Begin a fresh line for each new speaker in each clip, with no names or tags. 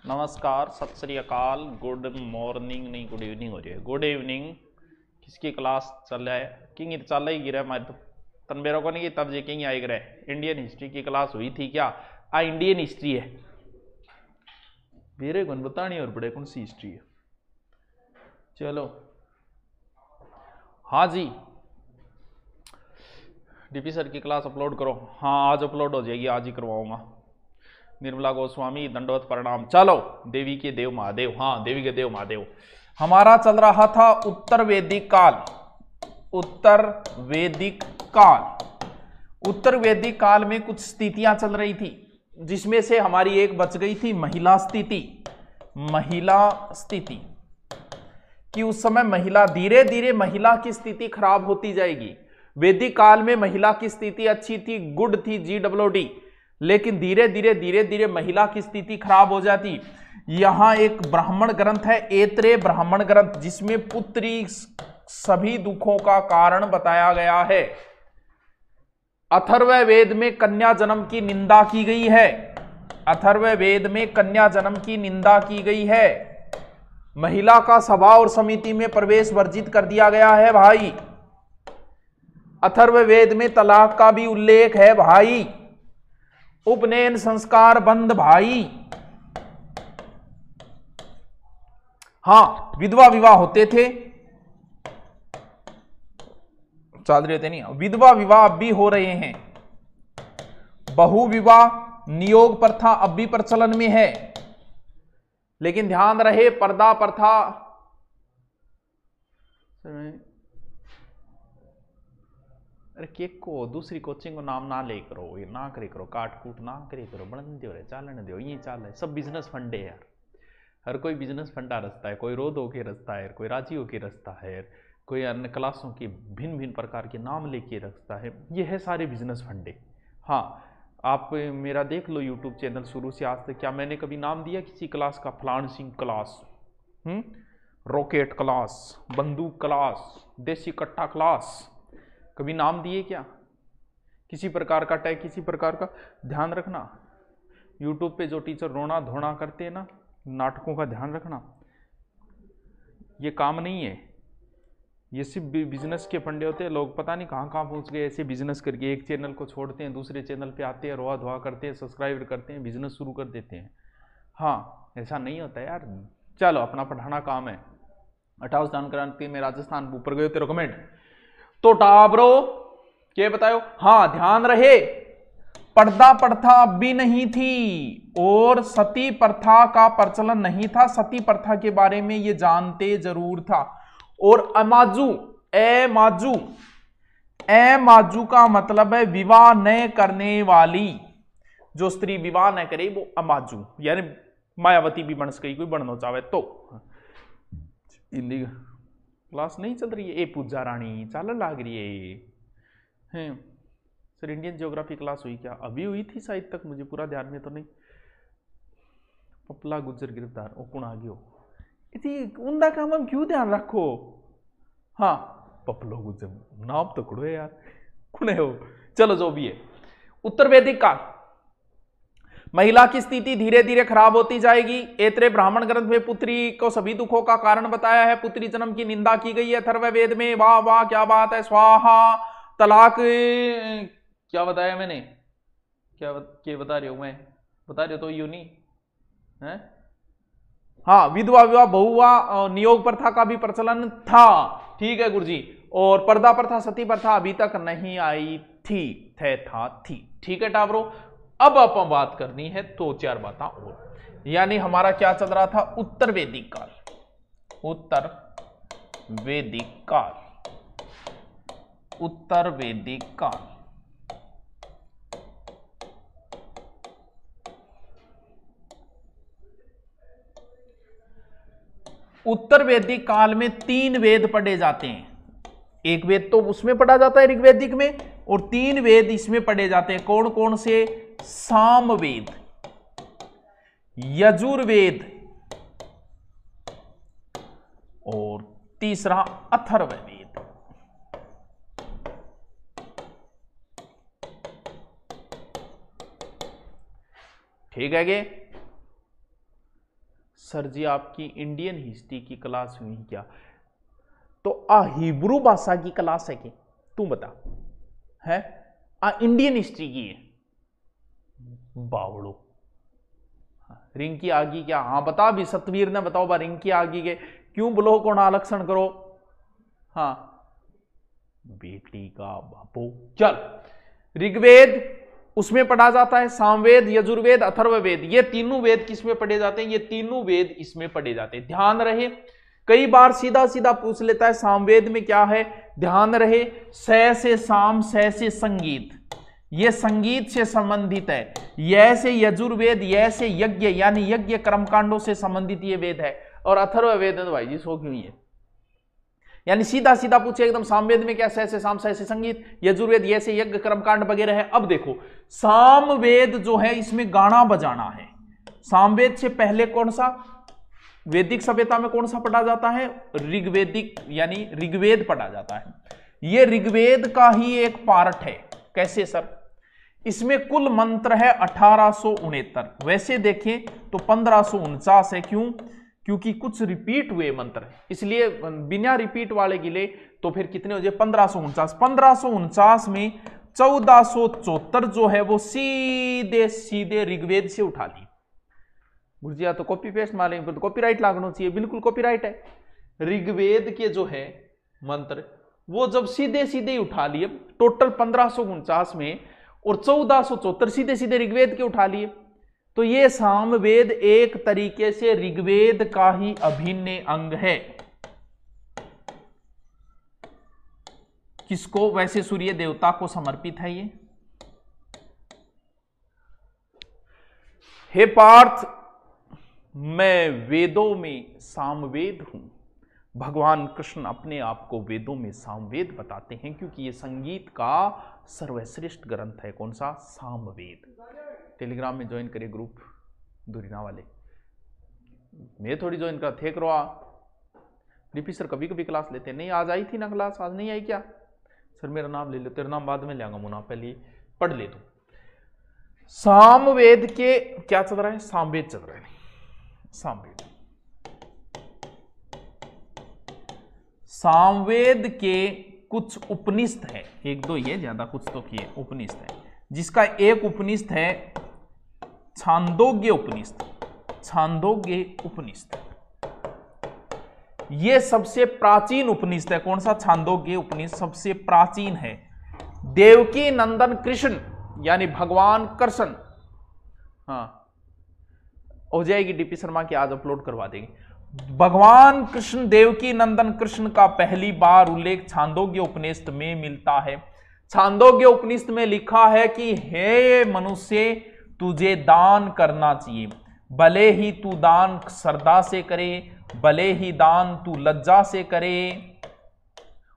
नमस्कार, सत श्री अकाल, गुड मॉर्निंग नहीं गुड इवनिंग हो रही है, गुड इवनिंग। किसकी क्लास चल रहा है? किंग चल ही गिरा मैं तो तनबेरों को नहीं तब जे किंग आई गिरा। इंडियन हिस्ट्री की क्लास हुई थी क्या? इंडियन हिस्ट्री है मेरे को बतानी और बड़े कौन सी हिस्ट्री है। चलो हाँ जी, डीपी सर की क्लास अपलोड करो। हाँ आज अपलोड हो जाएगी, आज ही करवाऊंगा। निर्मला गोस्वामी दंडवत प्रणाम। चलो देवी के देव महादेव, हाँ देवी के देव महादेव। हमारा चल रहा था उत्तर वैदिक काल। उत्तर वैदिक काल, उत्तर वैदिक काल में कुछ स्थितियां चल रही थी, जिसमें से हमारी एक बच गई थी महिला स्थिति। महिला स्थिति कि उस समय महिला धीरे धीरे महिला की स्थिति खराब होती जाएगी। वैदिक काल में महिला की स्थिति अच्छी थी, गुड थी, GWD, लेकिन धीरे धीरे महिला की स्थिति खराब हो जाती। यहां एक ब्राह्मण ग्रंथ है, ऐत्रेय ब्राह्मण ग्रंथ, जिसमें पुत्री सभी दुखों का कारण बताया गया है। अथर्ववेद में कन्या जन्म की निंदा की गई है। अथर्ववेद में कन्या जन्म की निंदा की गई है। महिला का सभा और समिति में प्रवेश वर्जित कर दिया गया है भाई। अथर्ववेद में तलाक का भी उल्लेख है भाई। उपनयन संस्कार बंद भाई। हाँ विधवा विवाह होते थे, चल रहे थे नहीं, विधवा विवाह अब भी हो रहे हैं। बहु विवाह नियोग प्रथा अब भी प्रचलन में है, लेकिन ध्यान रहे पर्दा प्रथा। अरे केक को दूसरी कोचिंग को नाम ना ले करो, ये ना करे करो, काट कूट ना करे करो, बनन दो रे, चालन दो, ये चाल है। सब बिजनेस फंड है यार, हर कोई बिजनेस फंडा रचता है। कोई रोध होके रचता है, कोई राजी होके रचता है, कोई अन्य क्लासों के भिन्न भिन्न प्रकार के नाम लेके रचता है। ये है सारे बिजनेस फंडे। हाँ आप मेरा देख लो यूट्यूब चैनल शुरू से आज तक, क्या मैंने कभी नाम दिया किसी क्लास का? फलान सिंह क्लास, रॉकेट क्लास, बंदूक क्लास, देसी कट्टा क्लास, कभी नाम दिए क्या? किसी प्रकार का टैग, किसी प्रकार का? ध्यान रखना, यूट्यूब पे जो टीचर रोना धोना करते हैं ना, नाटकों का ध्यान रखना, ये काम नहीं है। ये सिर्फ बिजनेस के फंडे होते हैं। लोग पता नहीं कहाँ कहाँ पहुँच गए ऐसे बिजनेस करके। एक चैनल को छोड़ते हैं, दूसरे चैनल पे आते हैं, रोआ धोआ करते हैं, सब्सक्राइब करते हैं, बिजनेस शुरू कर देते हैं। हाँ ऐसा नहीं होता यार। चलो अपना पढ़ाना काम है। 28 दान क्रांति में राजस्थान ऊपर गए तेरे कमेंट तो टाबरो क्या बतायो। हाँ ध्यान रहे पर्दा प्रथा अब भी नहीं थी और सती प्रथा का प्रचलन नहीं था। सती प्रथा के बारे में ये जानते जरूर था। और अमाजू, माजू, माजू का मतलब है विवाह न करने वाली। जो स्त्री विवाह न करे वो अमाजू, यानी मायावती भी बन गई, कोई बनना चाहे तो। क्लास नहीं चल रही है? ए पूजा रानी चाल लाग रही है। सर इंडियन ज्योग्राफी क्लास हुई क्या? अभी हुई थी शायद तक, मुझे पूरा ध्यान में तो नहीं। पपला गुजर गिरफ्तार ओ कुण आ गयो इति उनका काम हम क्यों ध्यान रखो। हाँ पपलो गुजर नाम तो कुड़ो यार, कुण है वो। चलो जो भी है, उत्तर वैदिक काल, महिला की स्थिति धीरे धीरे खराब होती जाएगी। ऐत्रेय ब्राह्मण ग्रंथ में पुत्री को सभी दुखों का कारण बताया है। पुत्री जन्म की निंदा की गई है अथर्ववेद में। वाह वाह क्या बात है। स्वाहा, तलाक, क्या बताया मैंने? क्या बता रही हूं मैं? बता रहे हो तो यूनी है। हाँ विधवा विवाह, बहुविवाह, नियोग प्रथा का भी प्रचलन था। ठीक है गुरुजी। और पर्दा प्रथा, सती प्रथा अभी तक नहीं आई थी। थी। ठीक है टावरो। अब अपन बात करनी है तो चार बातें और, यानी हमारा क्या चल रहा था? उत्तर वैदिक काल। उत्तर वैदिक काल, उत्तर वैदिक काल। उत्तर वैदिक काल में 3 वेद पढ़े जाते हैं। एक वेद तो उसमें पढ़ा जाता है ऋग्वेदिक में, और 3 वेद इसमें पढ़े जाते हैं। कौन कौन से? सामवेद, यजुर्वेद और तीसरा अथर्ववेद। ठीक है गे? सर जी आपकी इंडियन हिस्ट्री की क्लास हुई क्या? तो हिब्रू भाषा की क्लास है कि तू बता, है इंडियन हिस्ट्री की है बावड़ो। रिंकी आगी क्या? हाँ बता भी, सतवीर ने बताओ बा रिंकी आगी के क्यों ब्लॉक होना आलक्षण करो। हाँ बेटी का बापू। चल ऋग्वेद उसमें पढ़ा जाता है, सामवेद, यजुर्वेद, अथर्ववेद, ये तीनों वेद किसमें पढ़े जाते हैं? ये तीनों वेद इसमें पढ़े जाते हैं। ध्यान रहे कई बार सीधा सीधा पूछ लेता है सामवेद में क्या है, ध्यान रहे स से साम, स से संगीत, ये संगीत से संबंधित है। यह से यजुर्वेद, यह से यज्ञ यानी यज्ञ कर्मकांडों से संबंधित ये वेद है। और अथर्ववेद भाई जी सो क्यों है, यानी सीधा सीधा पूछे एकदम। सामवेद में क्या? से साम, से संगीत, यजुर्वेद ये से यज्ञ कर्मकांड वगैरह है। अब देखो सामवेद जो है इसमें गाना बजाना है। सामवेद से पहले कौन सा वैदिक सभ्यता में कौन सा पढ़ा जाता है? ऋग्वेदिक यानी ऋग्वेद पढ़ा जाता है। यह ऋग्वेद का ही एक पार्ट है। कैसे सर? इसमें कुल मंत्र है 1869, वैसे देखें तो 1549 है। क्यों? क्योंकि कुछ रिपीट हुए मंत्र है, इसलिए बिना रिपीट वाले गिले तो फिर कितने हो जाए? 1549। 1549 में 1474 जो है वो सीधे सीधे ऋग्वेद से उठा ली। गुरुजिया तो कॉपी पेस्ट मारेंगे फिर तो कॉपीराइट लागना चाहिए। बिल्कुल कॉपीराइट है। ऋग्वेद के जो है मंत्र वो जब सीधे सीधे ही उठा लिए टोटल 1549 में, और 1474 सीधे सीधे ऋग्वेद के उठा लिए, तो ये सामवेद एक तरीके से ऋग्वेद का ही अभिन्न अंग है। किसको? वैसे सूर्य देवता को समर्पित है ये। हे पार्थ, मैं वेदों में सामवेद हूं। भगवान कृष्ण अपने आप को वेदों में सामवेद बताते हैं क्योंकि ये संगीत का सर्वश्रेष्ठ ग्रंथ है। कौन सा? सामवेद। टेलीग्राम में ज्वाइन करिए ग्रुप दूरीना वाले। मैं थोड़ी ज्वाइन करा थे करो। डीपी सर कभी कभी क्लास लेते हैं। नहीं आज आई थी ना क्लास, आज नहीं आई क्या? सर मेरा नाम ले लो, तेरा नाम बाद में ले आऊंगा मुना, पहले पढ़ ले तू। सामवेद के क्या चल रहा है? सामवेद चल रहा है। सामवेद, सामवेद के कुछ उपनिषद है, एक दो ये ज्यादा कुछ तो किए उपनिषद है, जिसका एक उपनिषद है छांदोग्य उपनिषद। छांदोग्य उपनिषद ये सबसे प्राचीन उपनिषद है। कौन सा? छांदोग्य उपनिषद सबसे प्राचीन है। देवकी नंदन कृष्ण यानी भगवान कृष्ण, हाँ हो जाएगी डीपी शर्मा की, आज अपलोड करवा देंगे। भगवान कृष्ण देवकी नंदन कृष्ण का पहली बार उल्लेख छांदोग्य उपनिषद में मिलता है। छांदोग्य उपनिषद में लिखा है कि हे मनुष्य, तुझे दान करना चाहिए, भले ही तू दान श्रद्धा से करे, भले ही दान तू लज्जा से करे,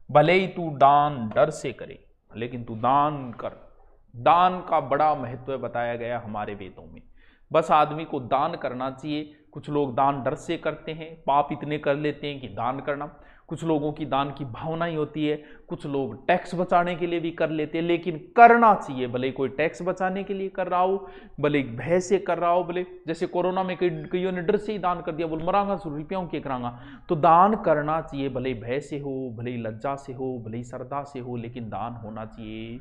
भले ही तू दान डर से करे, लेकिन तू दान कर। दान का बड़ा महत्व बताया गया हमारे वेदों में। बस आदमी को दान करना चाहिए। कुछ लोग दान डर से करते हैं, पाप इतने कर लेते हैं कि दान करना। कुछ लोगों की दान की भावना ही होती है। कुछ लोग टैक्स बचाने के लिए भी कर लेते हैं, लेकिन करना चाहिए। भले कोई टैक्स बचाने के लिए कर रहा हो, भले भय से कर रहा हो, भले जैसे कोरोना में कईयों ने डर से ही दान कर दिया, बोल मरांगा रुपयों के करांगा, तो दान करना चाहिए। भले भय से हो, भले लज्जा से हो, भले श्रद्धा से हो, लेकिन दान होना चाहिए।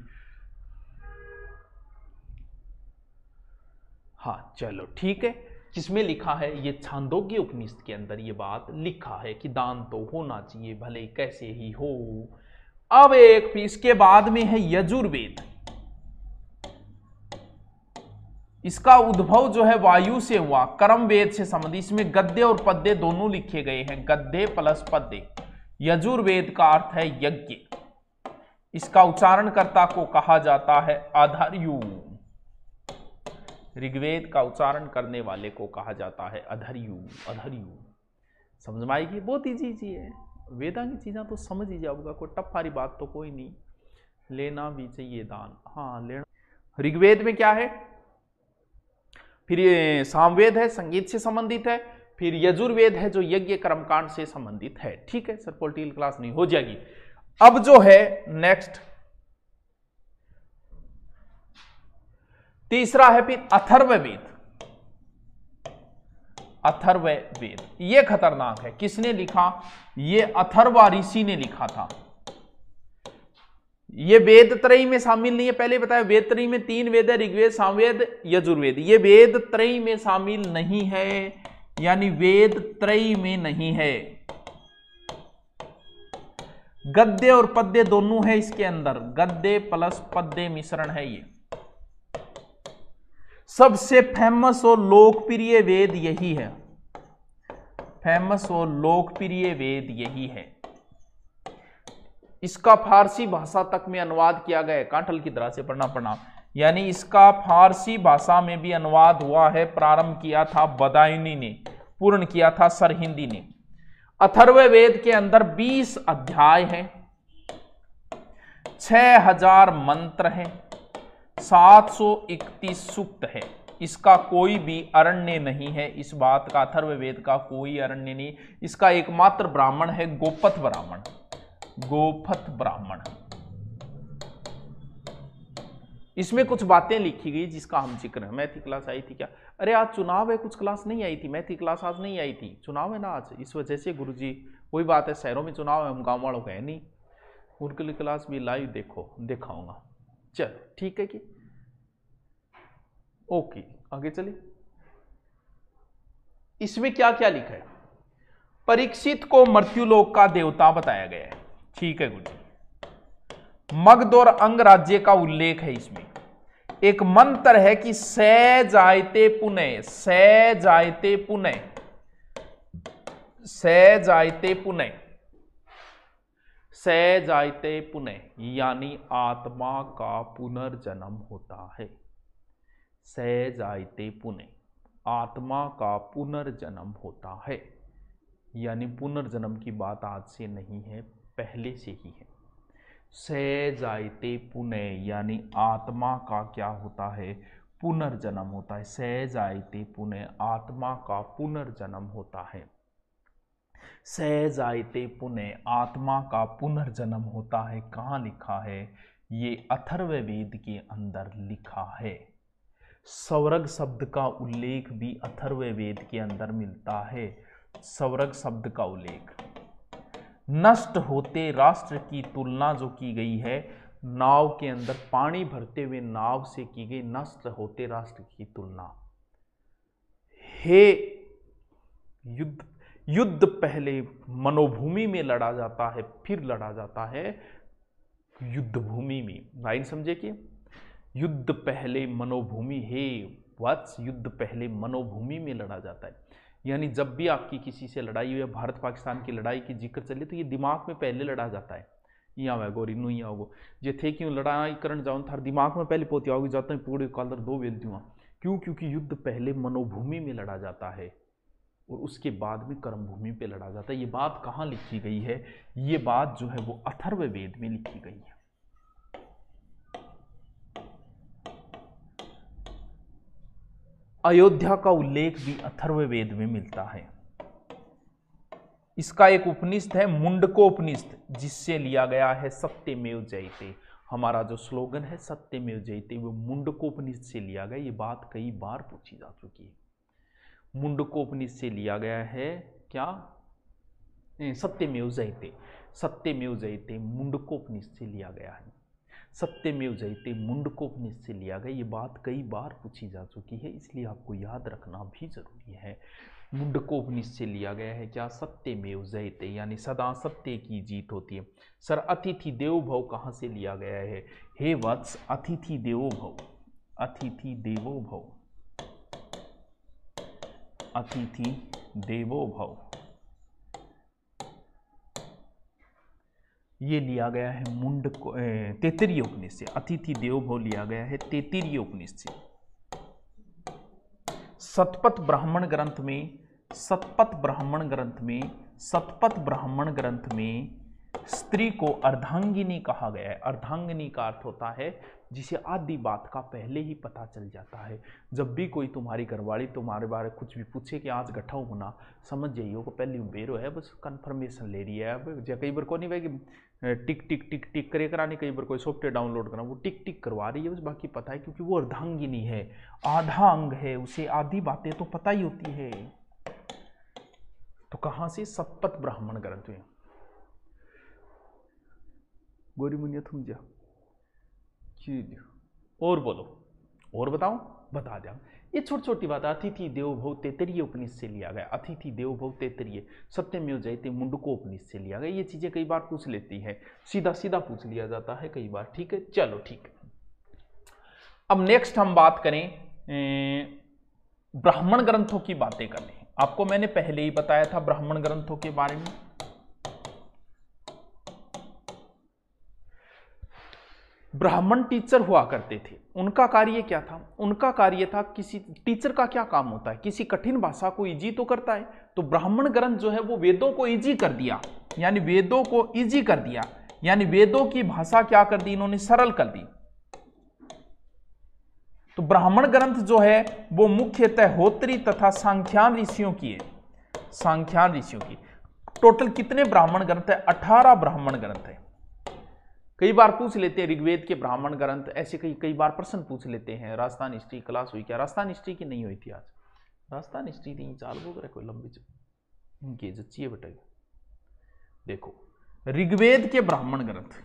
हाँ चलो ठीक है। किसमें लिखा है? ये छांदोग्य उपनिषद के अंदर ये बात लिखा है कि दान तो होना चाहिए, भले कैसे ही हो। अब एक इसके बाद में है यजुर्वेद। इसका उद्भव जो है वायु से हुआ, कर्म वेद से संबंधित। इसमें गद्य और पद्य दोनों लिखे गए हैं, गद्य प्लस पद्य। यजुर्वेद का अर्थ है यज्ञ। इसका उच्चारणकर्ता को कहा जाता है अधर्यु। ऋग्वेद का उच्चारण करने वाले को कहा जाता है अधर्यु। अधर्यु समझ में आएगी? बहुत इजी चीज है। वेदा की चीजें तो समझ ही जाओगा, कोई टफ वाली बात तो कोई नहीं। लेना भी चाहिए दान, हाँ लेना। ऋग्वेद में क्या है? फिर ये सामवेद है, संगीत से संबंधित है। फिर यजुर्वेद है जो यज्ञ कर्मकांड से संबंधित है। ठीक है सर, पॉलिटिकल क्लास नहीं हो जाएगी। अब जो है नेक्स्ट तीसरा है फिर अथर्ववेद। अथर्ववेद। ये खतरनाक है। किसने लिखा? ये अथर्वा ऋषि ने लिखा था। ये वेद त्रयी में शामिल नहीं है, पहले बताया वेद त्रयी में 3 वेद है, ऋग्वेद, सामवेद, यजुर्वेद। ये वेद त्रयी में शामिल नहीं है, यानी वेद त्रयी में नहीं है। गद्य और पद्य दोनों है इसके अंदर, गद्य प्लस पद्य मिश्रण है ये। सबसे फेमस और लोकप्रिय वेद यही है, फेमस और लोकप्रिय वेद यही है। इसका फारसी भाषा तक में अनुवाद किया गया है, कांठल की तरह से पढ़ना पड़ा, यानी इसका फारसी भाषा में भी अनुवाद हुआ है। प्रारंभ किया था बदायूनी ने, पूर्ण किया था सरहिंदी ने। अथर्ववेद के अंदर 20 अध्याय हैं, 6000 मंत्र हैं, 731 सूक्त है। इसका कोई भी अरण्य नहीं है, इस बात का अथर्ववेद का कोई अरण्य नहीं। इसका एकमात्र ब्राह्मण है गोपथ ब्राह्मण, गोपथ ब्राह्मण। इसमें कुछ बातें लिखी गई जिसका हम जिक्र है। मैथ की क्लास आई थी क्या? अरे आज चुनाव है, कुछ क्लास नहीं आई थी, मैथ की क्लास आज नहीं आई थी, चुनाव है ना आज, इस वजह से गुरुजी। वही बात है, शहरों में चुनाव है, हम गांव वालों का है नहीं। उनके लिए क्लास भी लाइव देखो, दिखाऊंगा। चलो ठीक है कि ओके, आगे चलिए। इसमें क्या क्या लिखा है? परीक्षित को मृत्युलोक का देवता बताया गया है, ठीक है गुरु। मगध और अंग राज्य का उल्लेख है इसमें। एक मंत्र है कि से जायते पुनः, से जायते पुनः, से जायते पुनः, से जायते पुनः, यानी आत्मा का पुनर्जन्म होता है। से जायते पुनः, आत्मा का पुनर्जन्म होता है, यानी पुनर्जन्म की बात आज से नहीं है, पहले से ही है। से जायते पुनः, यानी आत्मा का क्या होता है? पुनर्जन्म होता है। से जायते पुनः, आत्मा का पुनर्जन्म होता है। से जायते पुनः, आत्मा का पुनर्जन्म होता है। कहाँ लिखा है? ये अथर्ववेद के अंदर लिखा है। स्वर्ग शब्द का उल्लेख भी अथर्ववेद के अंदर मिलता है। स्वर्ग शब्द का उल्लेख, नष्ट होते राष्ट्र की तुलना जो की गई है, नाव के अंदर पानी भरते हुए नाव से की गई नष्ट होते राष्ट्र की तुलना। हे युद्ध, युद्ध पहले मनोभूमि में लड़ा जाता है, फिर लड़ा जाता है युद्ध भूमि में। लाइन समझे कि युद्ध पहले मनोभूमि है, वत्स, युद्ध पहले मनोभूमि में लड़ा जाता है। यानी जब भी आपकी किसी से लड़ाई हो या भारत पाकिस्तान की लड़ाई की जिक्र चले तो ये दिमाग में पहले लड़ा जाता है। यहाँ वह गोरी नू यहाँ होगो जे थे क्यों लड़ाई करने जाऊँ थार दिमाग में पहले पोती आओगी जाता है पूरे कलर दो वेल दूँ। क्यों? क्योंकि युद्ध पहले मनोभूमि में लड़ा जाता है और उसके बाद में कर्मभूमि पे लड़ा जाता है। ये बात कहाँ लिखी गई है? ये बात जो है वो अथर्ववेद में लिखी गई है। अयोध्या का उल्लेख भी अथर्ववेद में मिलता है। इसका एक उपनिषद है मुंडकोपनिषद, जिससे लिया गया है सत्यमेव जयते। हमारा जो स्लोगन है सत्यमेव जयते, वो मुंडकोपनिषद से लिया गया। ये बात कई बार पूछी जा चुकी है। मुंडकोपनिषद से लिया गया है क्या? सत्यमेव जयते, सत्यमेव जयते मुंडकोपनिषद से लिया गया है। सत्यमेव जयते मुंडकोपनिषद से लिया गया। ये बात कई बार पूछी जा चुकी है, इसलिए आपको याद रखना भी जरूरी है। मुंडकोपनिषद से लिया गया है क्या? सत्यमेव जयते, यानी सदा सत्य की जीत होती है। सर अतिथि देवो भव कहाँ से लिया गया है? हे वत्स, अतिथि देवो भव, अतिथि देवो भव, अतिथि देवो भव, ये लिया गया है तैत्तिरीय उपनिषद से। अतिथि देवो भव लिया गया है तैत्तिरीय उपनिषद से। शतपथ ब्राह्मण ग्रंथ में, शतपथ ब्राह्मण ग्रंथ में, शतपथ ब्राह्मण ग्रंथ में स्त्री को अर्धांगिनी कहा गया है। अर्धांगिनी का अर्थ होता है जिसे आधी बात का पहले ही पता चल जाता है। जब भी कोई तुम्हारी घरवाली तुम्हारे बारे कुछ भी पूछे कि आज गठाऊ होना, समझ जाइए को पहले बेरो है, बस कंफर्मेशन ले रही है। अब कई बार को नहीं भाई कि टिक टिक टिक टिक करे करानी, कई बार कोई सॉफ्टवेयर डाउनलोड करना, वो टिक टिक करवा रही है, बस बाकी पता है क्योंकि वो अर्धांगिनी है, आधा अंग है, उसे आधी बातें तो पता ही होती है। तो कहां से? सतपथ ब्राह्मण ग्रंथ में। गोरी मुनिया तुम जा और बोलो, और बताओ, बता दिया। ये छोटी छोटी बात, अतिथि देवो भव तैतरीय उपनिषद से लिया गया, अतिथि देवो भव तैतरीय, सत्यमेव जयते मुंडको उपनिषद से लिया गया। ये चीजें कई बार पूछ लेती है, सीधा सीधा पूछ लिया जाता है कई बार, ठीक है। चलो ठीक है, अब नेक्स्ट हम बात करें ब्राह्मण ग्रंथों की बातें कर लें। आपको मैंने पहले ही बताया था ब्राह्मण ग्रंथों के बारे में। ब्राह्मण टीचर हुआ करते थे, उनका कार्य क्या था? उनका कार्य था, किसी टीचर का क्या काम होता है? किसी कठिन भाषा को इजी तो करता है, तो ब्राह्मण ग्रंथ जो है वो वेदों को इजी कर दिया, यानी वेदों को इजी कर दिया, यानी वेदों की भाषा क्या कर दी इन्होंने? सरल कर दी। तो ब्राह्मण ग्रंथ जो है वो मुख्यतः होत्री तथा सांख्यान ऋषियों की है, सांख्यान ऋषियों की। टोटल कितने ब्राह्मण ग्रंथ है? 18 ब्राह्मण ग्रंथ है। कई बार पूछ लेते हैं ऋग्वेद के ब्राह्मण ग्रंथ, ऐसे कई बार प्रश्न पूछ लेते हैं। राजस्थान हिस्ट्री क्लास हुई क्या? राजस्थान हिस्ट्री की नहीं हुई थी आज, राजस्थान हिस्ट्री थी चालू करे कोई लंबी इनकी जच्ची है बेटा। देखो ऋग्वेद के ब्राह्मण ग्रंथ,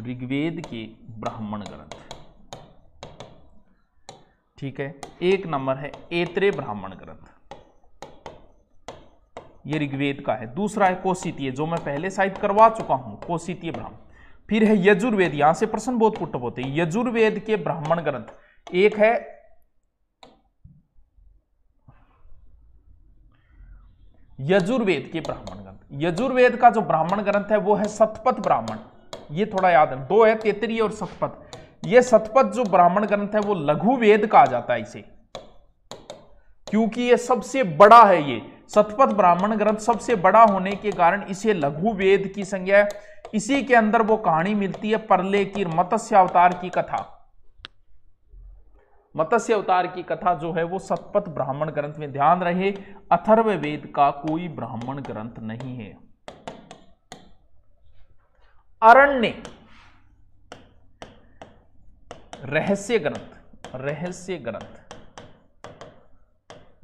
ऋग्वेद के ब्राह्मण ग्रंथ, ठीक है। एक नंबर है ऐत्रेय ब्राह्मण ग्रंथ, ये ऋग्वेद का है। दूसरा है कौशितीय, जो मैं पहले साइड करवा चुका हूं, कौशितीय ब्राह्मण। फिर है यजुर्वेद, यहां से प्रश्न बहुत पुट होते हैं। यजुर्वेद के ब्राह्मण ग्रंथ एक है यजुर्वेद के ब्राह्मण ग्रंथ। यजुर्वेद का जो ब्राह्मण ग्रंथ है वो है शतपथ ब्राह्मण, ये थोड़ा याद है, दो है तैतरीय और शतपथ। ये शतपथ जो ब्राह्मण ग्रंथ है वो लघु वेद कहा जाता है इसे, क्योंकि ये सबसे बड़ा है। ये शतपथ ब्राह्मण ग्रंथ सबसे बड़ा होने के कारण इसे लघु वेद की संज्ञा है। इसी के अंदर वो कहानी मिलती है प्रलय की, मत्स्य अवतार की कथा। मत्स्य अवतार की कथा जो है वो शतपथ ब्राह्मण ग्रंथ में। ध्यान रहे अथर्ववेद का कोई ब्राह्मण ग्रंथ नहीं है। अरण्य, रहस्य ग्रंथ, रहस्य ग्रंथ,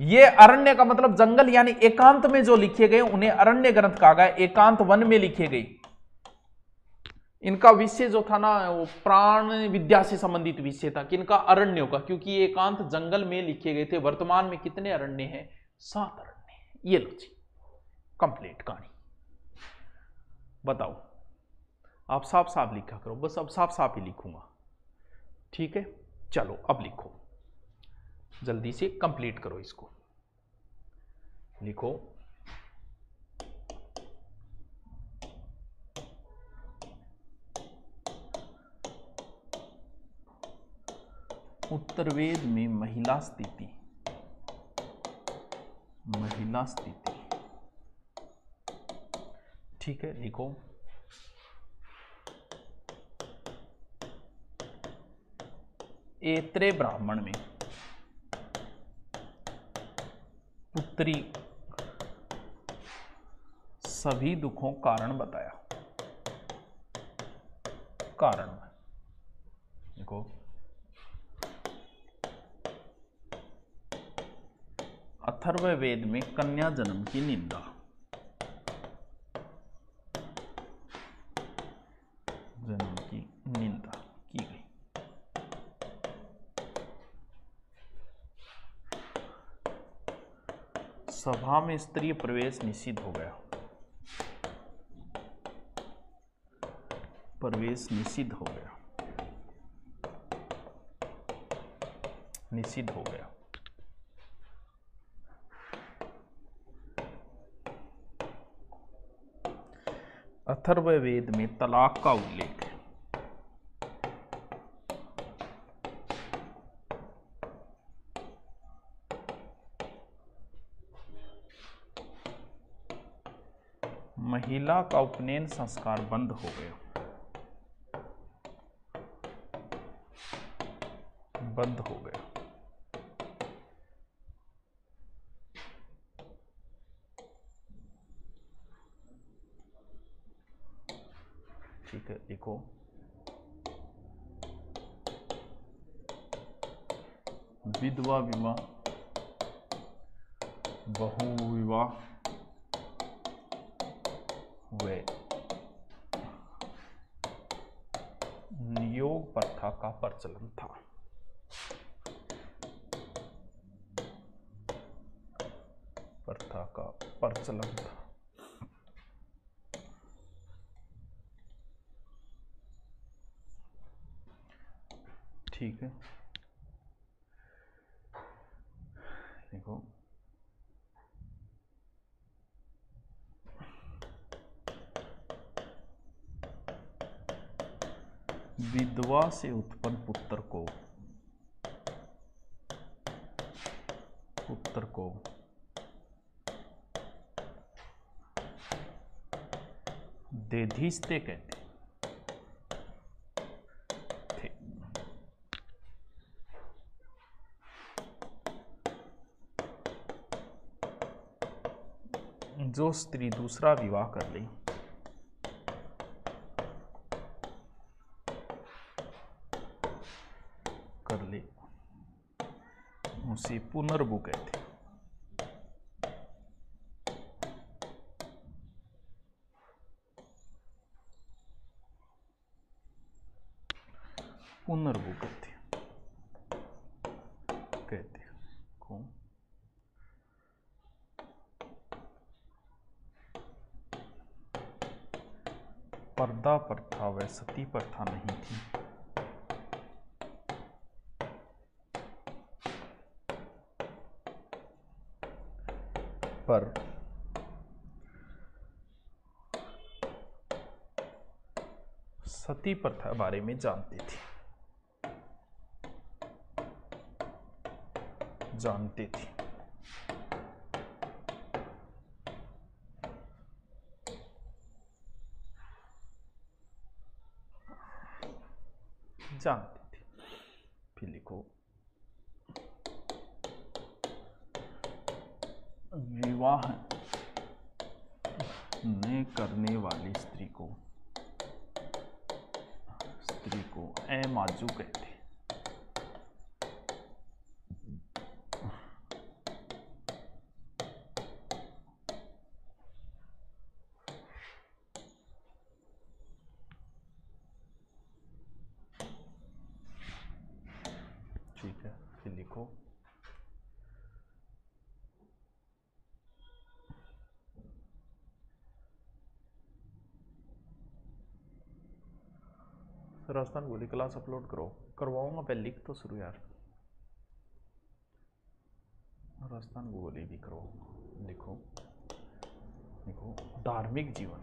ये अरण्य का मतलब जंगल यानी एकांत में जो लिखे गए उन्हें अरण्य ग्रंथ कहा गया। एकांत वन में लिखे गए। इनका विषय जो था ना वो प्राण विद्या से संबंधित विषय था, किनका? अरण्यों का, क्योंकि ये एकांत जंगल में लिखे गए थे। वर्तमान में कितने अरण्य हैं? 7 अरण्य। ये लो जी कंप्लीट कहानी। बताओ, आप साफ साफ लिखा करो, बस अब साफ साफ ही लिखूंगा, ठीक है। चलो अब लिखो, जल्दी से कंप्लीट करो इसको। लिखो उत्तरवेद में महिला स्थिति, महिला स्थिति, ठीक है। लिखो ऐत्रेय ब्राह्मण में पुत्री सभी दुखों कारण बताया। कारण देखो अथर्ववेद में कन्या जन्म की निंदा, जन्म की निंदा की गई। सभा में स्त्रीय प्रवेश निषिद्ध हो गया, प्रवेश निषिद्ध हो गया, निषिद्ध हो गया। अथर्ववेद में तलाक का उल्लेख है। महिला का उपनयन संस्कार बंद हो गया, बंद हो गया। ठीक है, लिखो विधवा विवाह बहुविवाह हुए। नियोग प्रथा का प्रचलन था। प्रथा का प्रचलन था। ठीक है, देखो विधवा से उत्पन्न पुत्र को देधिस्ते कहते थे। जो स्त्री दूसरा विवाह कर ले उसे पुनर्भू कहते हैं। पुनर्भू कहते कौन? पर्दा प्रथा व सती प्रथा नहीं थी। पर सती प्रथा बारे में जानते थे। फिर लिखो विवाह न करने वाली स्त्री को अमाजू कहते। ठीक है, फिर लिखो राजस्थान भूगोल क्लास अपलोड करवाऊंगा, पहले लिख तो शुरू यार। राजस्थान भूगोल भी करवाऊंगा। लिखो धार्मिक जीवन।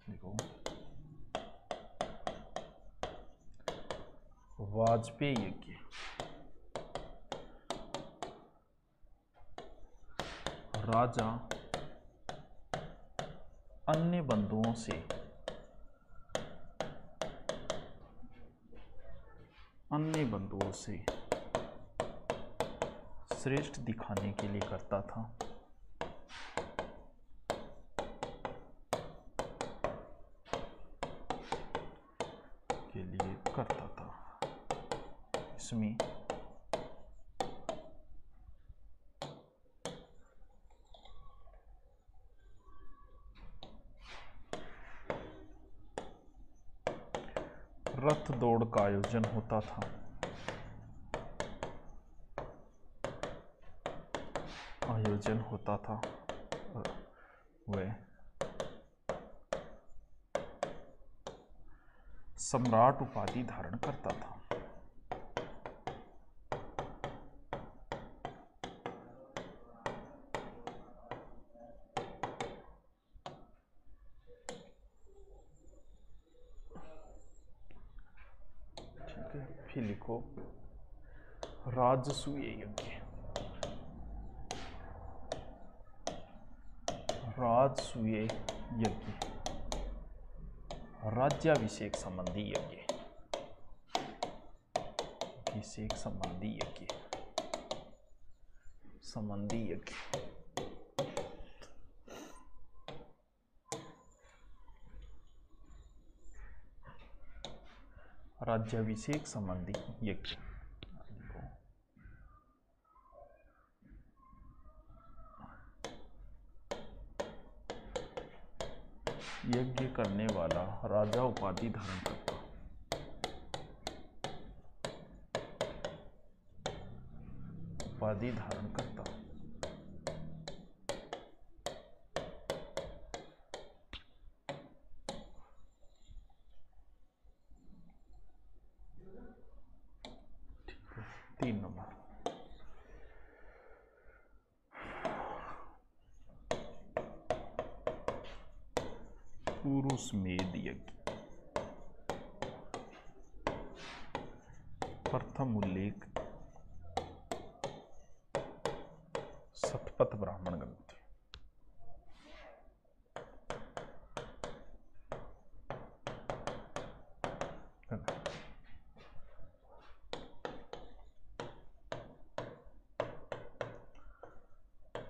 लिखो वाजपेयी यज्ञ। राजा अन्य बंधुओं से श्रेष्ठ दिखाने के लिए करता था। इसमें रथ दौड़ का आयोजन होता था। वह सम्राट उपाधि धारण करता था। ठीक है, फिर लिखो राजसूय यज्ञ। राजसूय यज्ञ राज्याभिषेक संबंधी यज्ञ। अभिषेक संबंधी यज्ञ। राज्याभिषेक संबंधी यज्ञ। यज्ञ करने वाला राजा उपाधि धारण करता। उपाधि धारण करता। ठीक है, 3 नंबर। पुरुष मेद यज्ञ। प्रथम उल्लेख शतपथ ब्राह्मण ग्रंथ।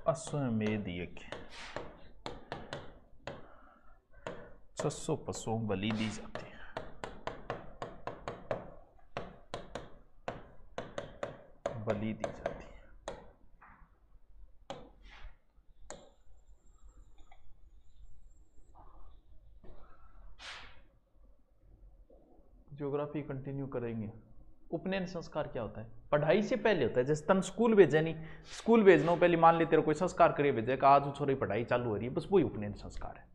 अश्वमेध यज्ञ 600 पशुओं बलि दी जाती है। बलि दी जाती है। ज्योग्राफी कंटिन्यू करेंगे। उपनयन संस्कार क्या होता है? पढ़ाई से पहले होता है। जैसे तन स्कूल भेजे नहीं, स्कूल भेजना हो पहले मान ले तेरा कोई संस्कार करे भेजे का आज छोरी पढ़ाई चालू हो रही है, बस वही उपनयन संस्कार है।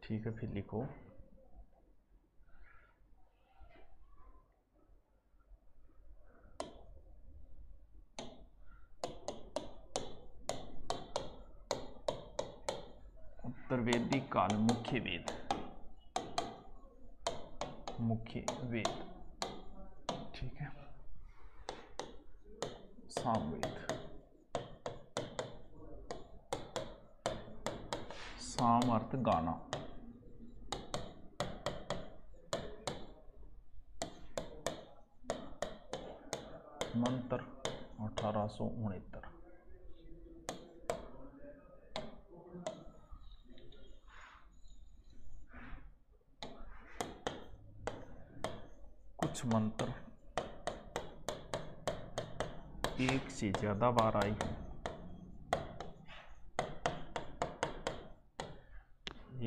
ठीक है, फिर लिखो उत्तरवेदिक काल मुख्य वेद। मुख्य वेद, ठीक है। सामवेद। साम अर्थ गाना। मंत्र 1869। कुछ मंत्र एक से ज्यादा बार आई हैं।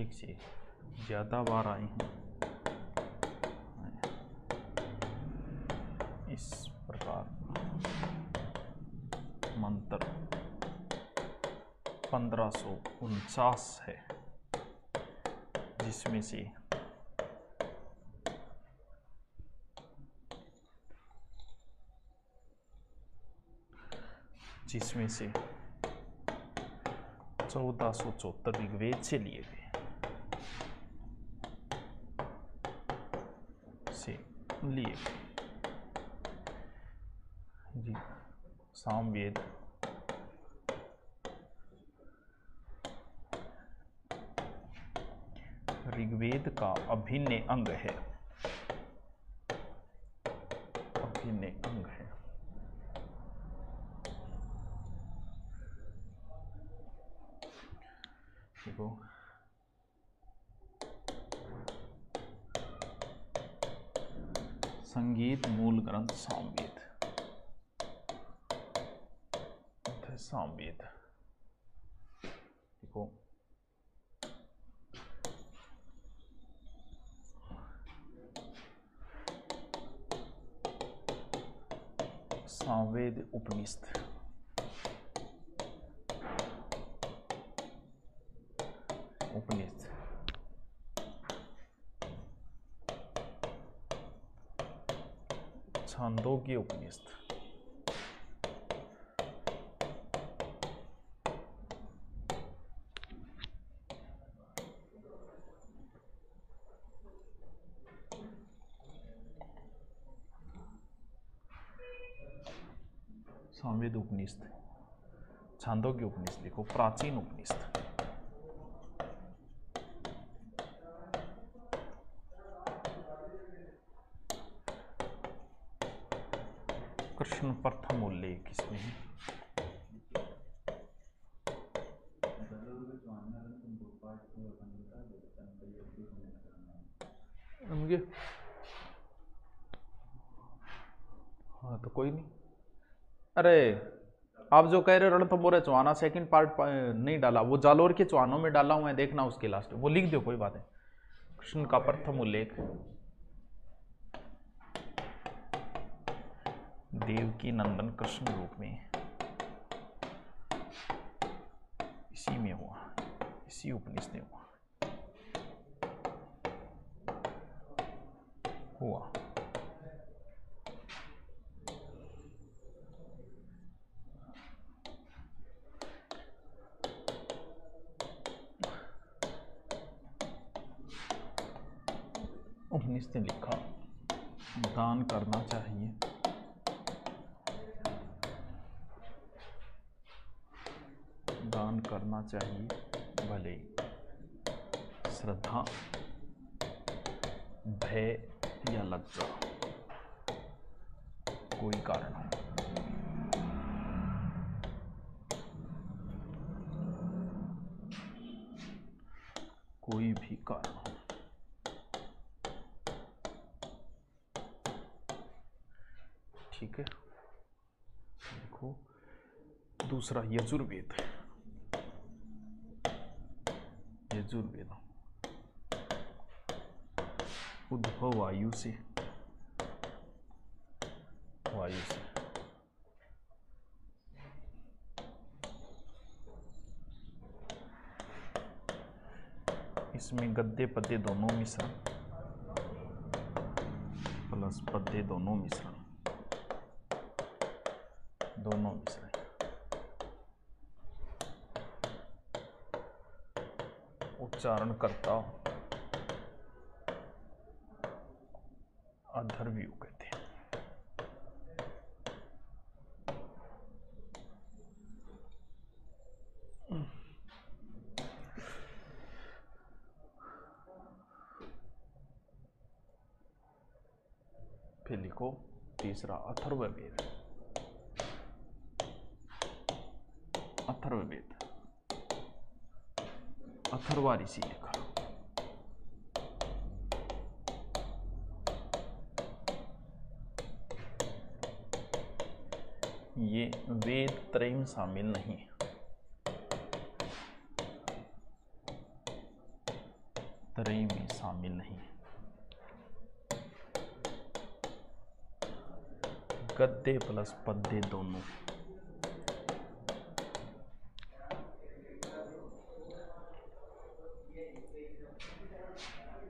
एक से ज्यादा बार आई हैं। इस प्रकार मंत्र 1549 है, जिसमें से जिसमें से 1474 ऋग्वेद से लिए गए जी। सामवेद ऋग्वेद का अभिन्न अंग है। अभिन्न अंग है। देखो संगीत मूल ग्रंथ सामवेद। सामवेद देखो सामवेद उपनिषद। उपनिषद छांदोग्य उपनिषद। सामवेद उपनिषद छांदोग्य उपनिषद लिखो। प्राचीन उपनिषद। कृष्ण प्रथम उल्लेख इसमें है। उनके हाँ तो कोई नहीं। अरे आप जो कह रहे हो रणथंभौर चौहाना सेकंड पार्ट नहीं डाला, वो जालोर के चौहानों में डाला हुआ है, देखना उसके लास्ट वो लिख दो, कोई बात है। कृष्ण का प्रथम उल्लेख देवकी नंदन कृष्ण रूप में इसी में हुआ, इसी उपनिषद में हुआ। उपनिषद ने लिखा दान करना चाहिए, दान करना चाहिए भले श्रद्धा भय या लज्जा कोई कारण हो, कोई भी कारण हो। ठीक है, देखो दूसरा यजुर्वेद, यजुर्वेद उद्भव वायु से, वायु से इसमें गद्य पद्य दोनों मिश्रण प्लस पद्य दोनों मिश्रण, दोनों मिश्रण। उच्चारण करता अधर्व्यू कहते हैं। फिर लिखो तीसरा अथर्ववेद, अथर्ववेद अथर्वा ऋषि लिखा। ये वेद त्रय में शामिल नहीं है, त्रय में शामिल नहीं है। गद्य प्लस पद्य दोनों,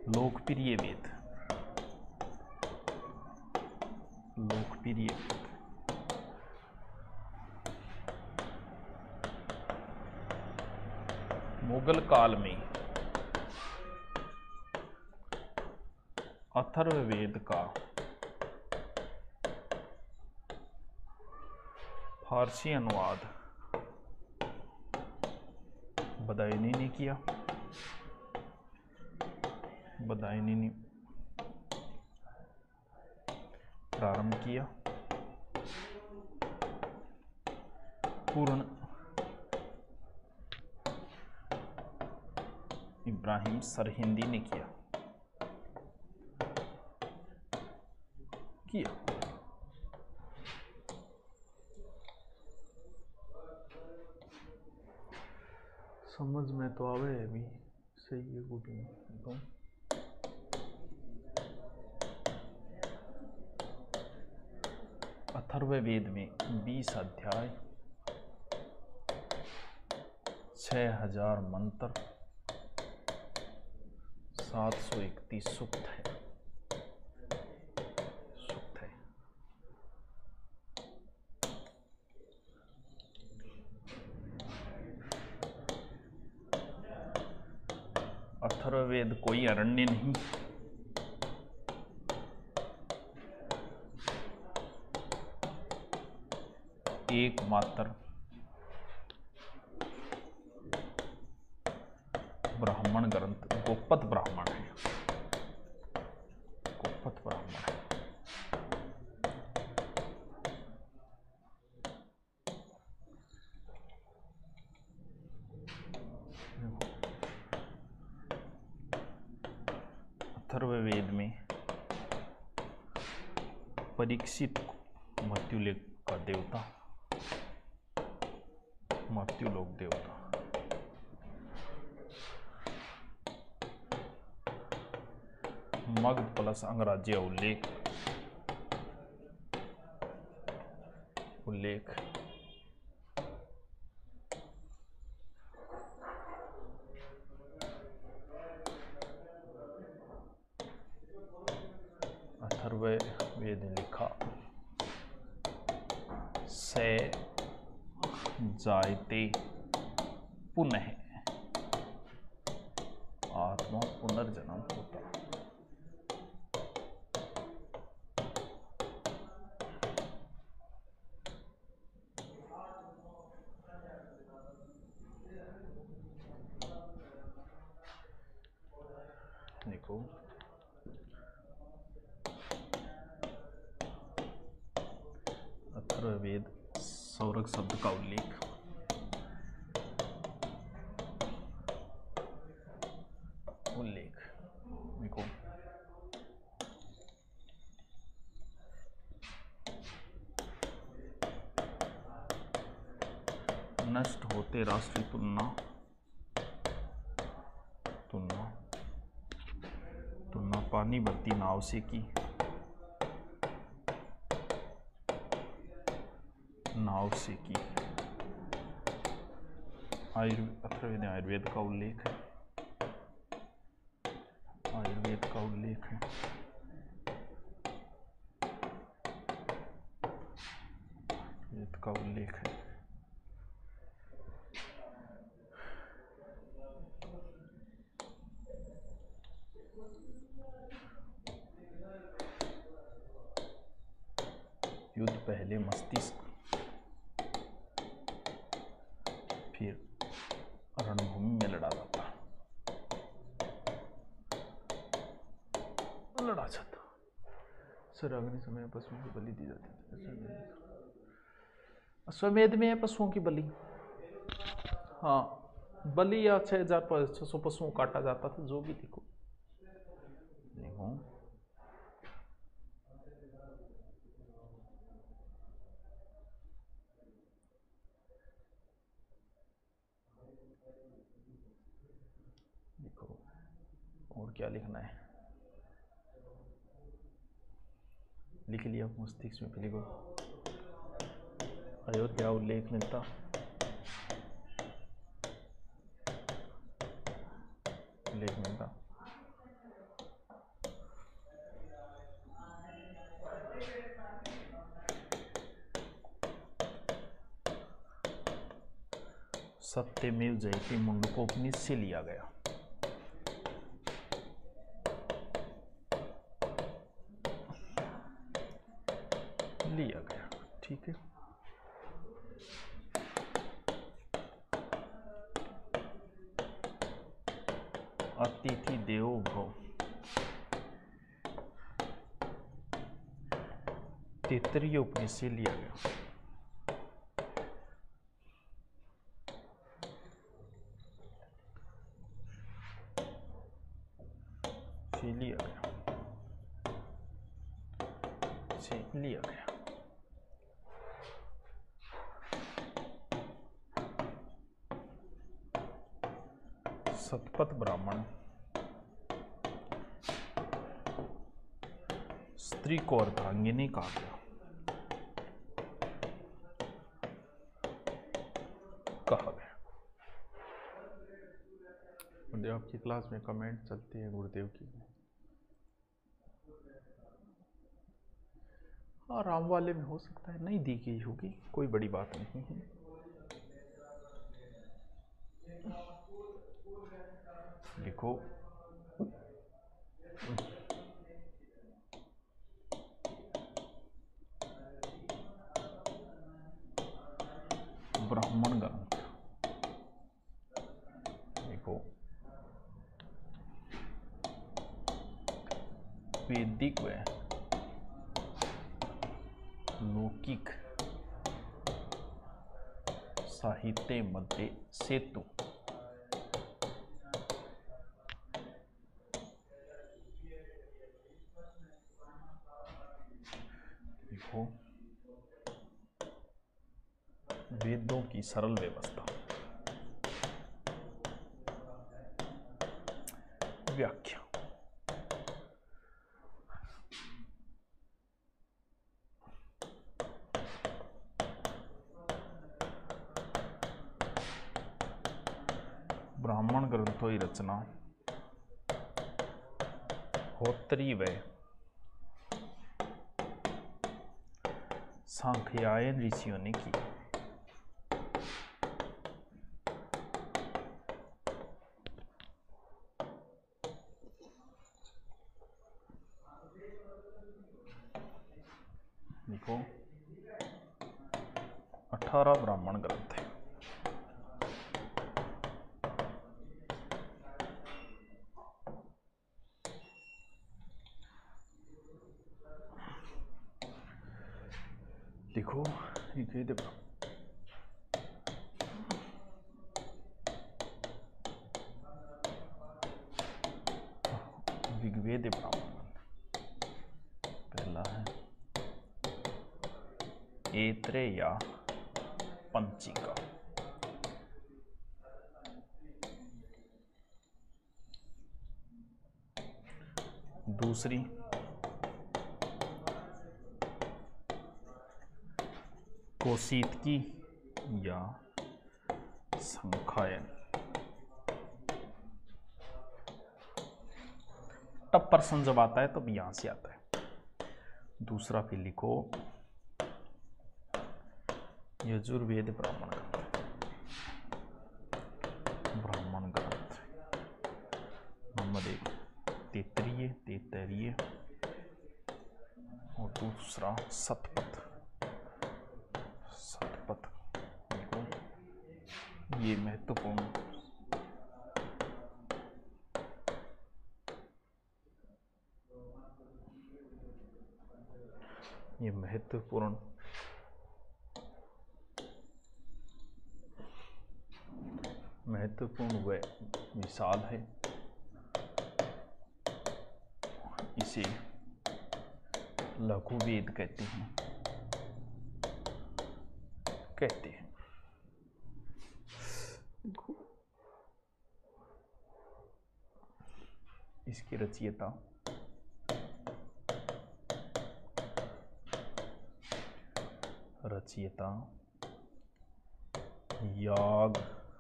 लोकप्रिय वेद, लोकप्रिय वेद मुगल काल में अथर्ववेद का फारसी अनुवाद बदायूनी ने किया, बदायूनी ने प्रारंभ किया। पूर्ण इब्राहिम सरहिंदी ने किया। समझ में तो आवे अभी सही है गुड तो। अथर्ववेद में 20 अध्याय, 6000 मंत्र, 731 सूक्त है, सूक्त है। अथर्ववेद कोई अरण्य नहीं, एकमात्र ब्राह्मण ग्रंथ गोपत ब्राह्मण है, गोपत ब्राह्मण है। अथर्ववेद में परीक्षित मृत्युलोक का देवता, मृत्युलोक देवता। मगध प्लस अंगराज्य उल्लेख, उल्लेख अथर्ववेद ने लिखा से जायते पुनः, आत्मा पुनर्जन्म होता। देखो अथर्ववेद सौरग शब्द का उल्लेख, उल्लेख देखो नष्ट होते राष्ट्रीय तुलना, तुलना तुलना पानी भरती नाव से की, नाव से की। अथर्ववेद आयुर्वेद का उल्लेख है, आयुर्वेद का उल्लेख है। आयुर्वेद का उल्लेख है। युद्ध पहले मस्तिष्क फिर रणभूमि में लड़ा जाता, लड़ा जाता। सर अग्नि समय पशुओं की बलि दी जाती है, अश्वमेध में पशुओं की बलि, हाँ बलि या 6,600 पशुओं काटा जाता था, जो भी देखो देखो देखो और क्या लिखना है, लिख लिया मस्तिष्क में, लिखो अयोध्या उल्लेख मिलता, उल्लेख मिलता। सत्यमेव जयते मुंडकोपनिषद से लिया गया। लिया गया, ठीक है। अतिथि देवो भव, तैत्तिरीय उपनिषद से लिया गया। से लिया गया, से लिया गया। शतपथ ब्राह्मण स्त्री को अर्धांगिनी कहा गया, कहा गया। गुरुदेव आपकी क्लास में कमेंट चलती है गुरुदेव की, हाँ राम वाले में हो सकता है नहीं दी गई होगी, कोई बड़ी बात नहीं है। लिखो ब्राह्मण ग्रंथ, देखो वैदिक व लौकिक साहित्य मध्य सेतु, वेदों की सरल व्यवस्था। व्याख्या। ब्राह्मण ग्रंथों की रचना होत्री व सांख्यायन ऋषियों ने की। देखो 18 ब्राह्मण ग्रंथ है। लिखो ऋग्वेद ब्राह्मण। पहला है ऐत्रेय पंचिका। दूसरी कौशितकी या संख्यायन। टप पर्सन जब आता है तब यहां से आता है। दूसरा फिर लिखो यजुर्वेद ब्राह्मण ग्रंथ। नंबर 1 तैत्तिरीय और दूसरा शतपथ। देखो ये महत्वपूर्ण व विशाल है। इसे लघु वेद कहते हैं। इसकी रचयिता याज्ञवल्क्य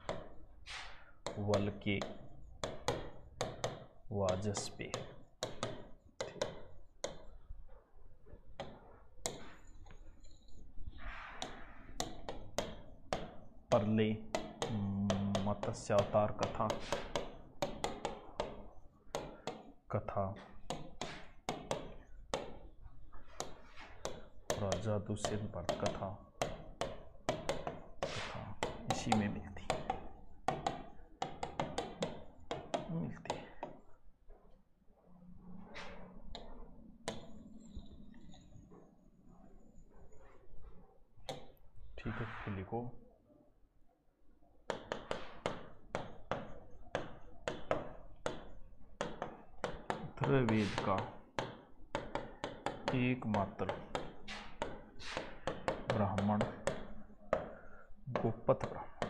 वाजस्पति। परले मत्स्यावतार कथा राजा दुष्यंत पर कथा इसी में मिलती है। ठीक है, फिर लिखो अथर्ववेद का एकमात्र ब्राह्मण गोपथ ब्राह्मण।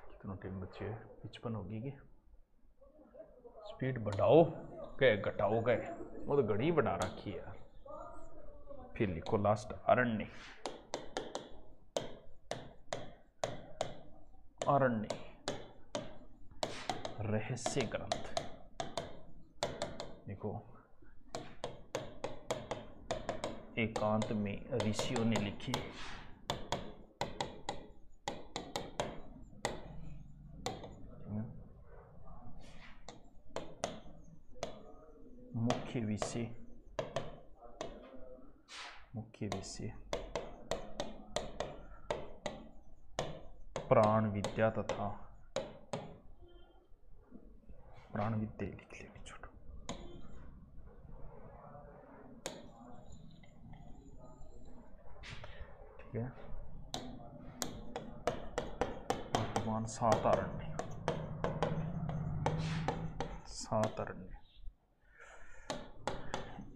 कितना टाइम बचे? 55 होगी कि स्पीड बढ़ाओ क्या घटाओ क्या? वो तो घड़ी बढ़ा रखी है यार। फिर लिखो लास्ट अरण्य रहस्य ग्रंथ। देखो एकांत में ऋषियों ने लिखी। मुख्य विषय प्राण विद्या तथा प्राण विद्या लिख लेनी। छोटो ठीक है। वर्तमान 7 अरण्य।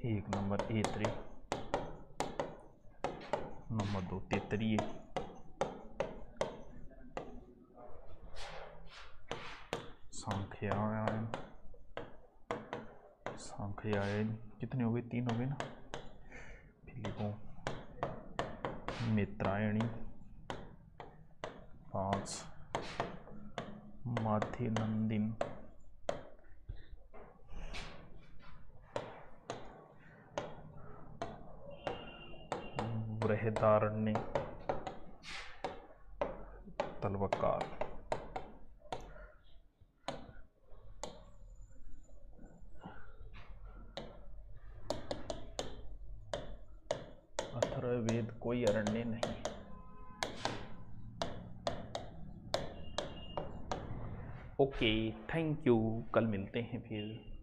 1 नंबर ऐत्रेय, नंबर 2 तैतरीय, सांख्यायन, सांख्यायन कितने हो गए, 3 हो गए ना। फिर लिखो मित्रायणी, 5 माध्यनंदिन, बृहदारण्य, तलवकार, अथर्ववेद कोई अरण्य नहीं। ओके, थैंक यू, कल मिलते हैं फिर।